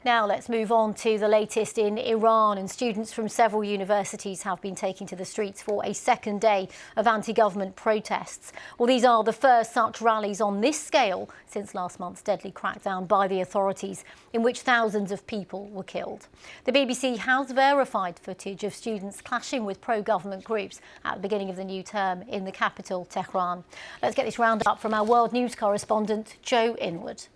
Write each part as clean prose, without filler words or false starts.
Now let's move on to the latest in Iran, and students from several universities have been taking to the streets for a second day of anti-government protests. Well, these are the first such rallies on this scale since last month's deadly crackdown by the authorities, in which thousands of people were killed. The BBC has verified footage of students clashing with pro-government groups at the beginning of the new term in the capital, Tehran. Let's get this roundup from our world news correspondent, Joe Inwood.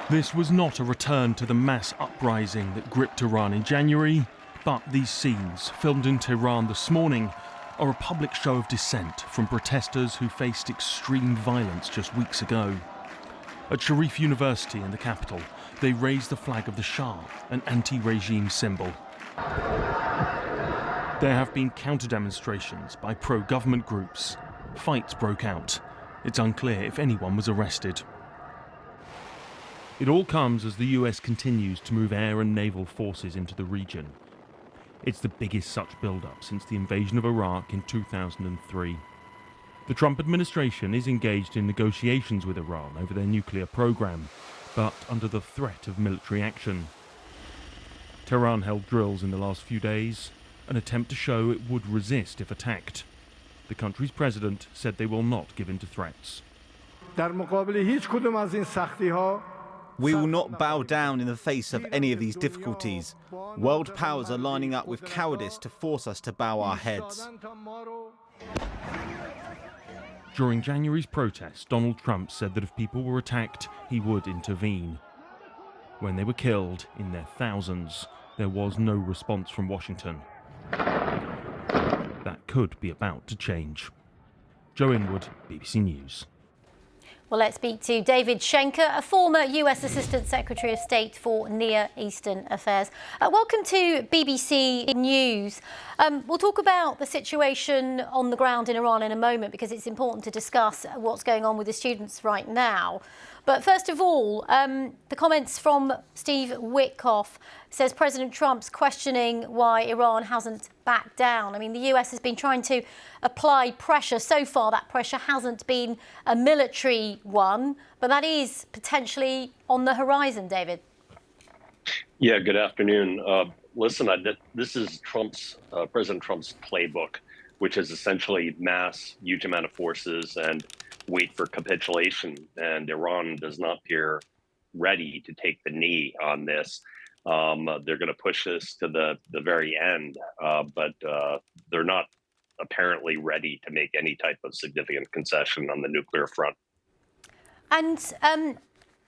This was not a return to the mass uprising that gripped Iran in January, but these scenes, filmed in Tehran this morning, are a public show of dissent from protesters who faced extreme violence just weeks ago. At Sharif University in the capital, they raised the flag of the Shah, an anti-regime symbol. There have been counter-demonstrations by pro-government groups. Fights broke out. It's unclear if anyone was arrested. It all comes as the US continues to move air and naval forces into the region. It's the biggest such build-up since the invasion of Iraq in 2003. The Trump administration is engaged in negotiations with Iran over their nuclear program, but under the threat of military action. Tehran held drills in the last few days, an attempt to show it would resist if attacked. The country's president said they will not give in to threats. We will not bow down in the face of any of these difficulties. World powers are lining up with cowardice to force us to bow our heads. During January's protests, Donald Trump said that if people were attacked, he would intervene. When they were killed, in their thousands, there was no response from Washington. That could be about to change. Joe Inwood, BBC News. Well, let's speak to David Schenker, a former US Assistant Secretary of State for Near Eastern Affairs. Welcome to BBC News. We'll talk about the situation on the ground in Iran in a moment, because it's important to discuss what's going on with the students right now. But first of all, the comments from Steve Witkoff says President Trump's questioning why Iran hasn't backed down. I mean, the US has been trying to apply pressure. So far, that pressure hasn't been a military one, but that is potentially on the horizon, David. Yeah, good afternoon. Listen, this is President Trump's playbook, which is essentially mass, huge amount of forces and wait for capitulation. And Iran does not appear ready to take the knee on this. They're going to push this to the very end, but they're not apparently ready to make any type of significant concession on the nuclear front. And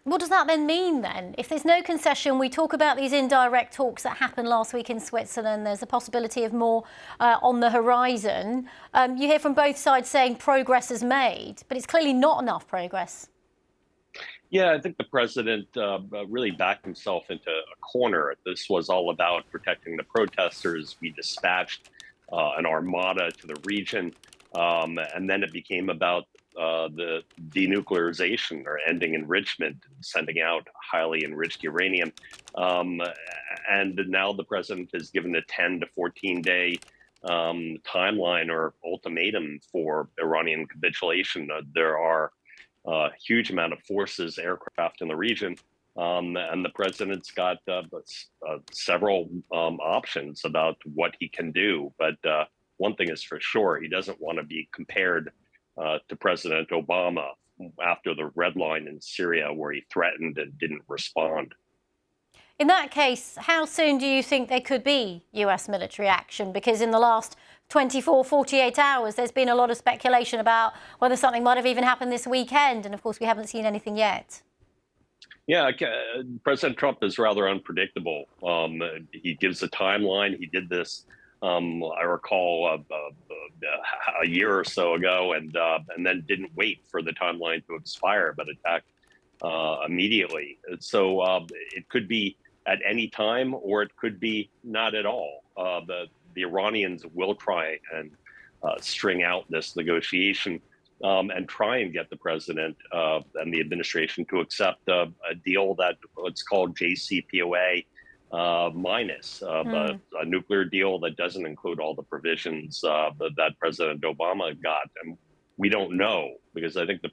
what does that then mean then? If there's no concession, we talk about these indirect talks that happened last week in Switzerland. There's a possibility of more on the horizon. You hear from both sides saying progress is made, but it's clearly not enough progress. Yeah, I think the president really backed himself into a corner. This was all about protecting the protesters. We dispatched an armada to the region, and then it became about the denuclearization or ending enrichment, sending out highly enriched uranium. And now the president has given a 10 to 14 day timeline or ultimatum for Iranian capitulation. There are a huge amount of forces, aircraft in the region, and the president's got several options about what he can do. But one thing is for sure, he doesn't want to be compared to President Obama after the red line in Syria, where he threatened and didn't respond. In that case, how soon do you think there could be US military action? Because in the last 24, 48 hours, there's been a lot of speculation about whether something might have even happened this weekend. And of course, we haven't seen anything yet. Yeah, President Trump is rather unpredictable. He gives a timeline. He did this, I recall, a year or so ago, and then didn't wait for the timeline to expire, but attacked immediately. So it could be at any time, or it could be not at all. The Iranians will try and string out this negotiation and try and get the president and the administration to accept a deal that what's called JCPOA minus, a nuclear deal that doesn't include all the provisions that President Obama got. And we don't know, because I think the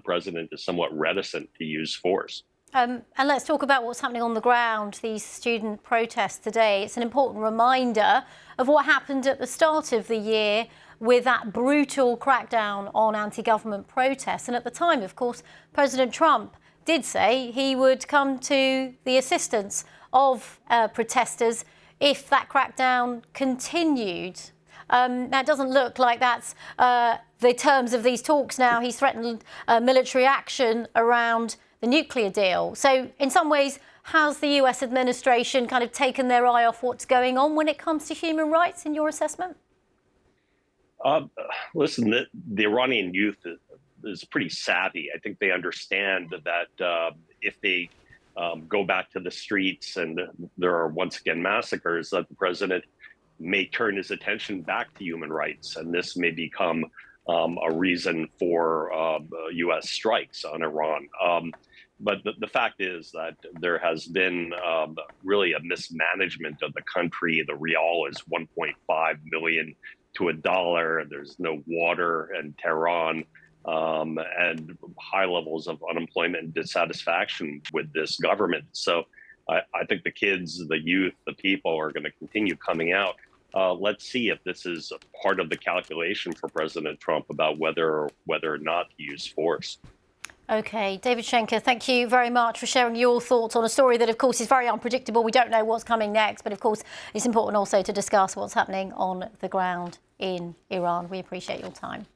president is somewhat reticent to use force. And let's talk about what's happening on the ground, these student protests today. It's an important reminder of what happened at the start of the year with that brutal crackdown on anti-government protests. And at the time, of course, President Trump did say he would come to the assistance of protesters if that crackdown continued. Now, it doesn't look like that's the terms of these talks now. He's threatened military action around the nuclear deal. So in some ways, has the US administration kind of taken their eye off what's going on when it comes to human rights in your assessment? Listen, the Iranian youth is pretty savvy. I think they understand that if they go back to the streets and there are once again massacres, that the president may turn his attention back to human rights. And this may become a reason for U.S. strikes on Iran. But the fact is that there has been really a mismanagement of the country. The rial is 1.5 million to $1. There's no water in Tehran, and high levels of unemployment and dissatisfaction with this government. So I think the kids, the youth, the people are going to continue coming out. Let's see if this is part of the calculation for President Trump about whether or not to use force. OK, David Schenker, thank you very much for sharing your thoughts on a story that, of course, is very unpredictable. We don't know what's coming next. But, of course, it's important also to discuss what's happening on the ground in Iran. We appreciate your time.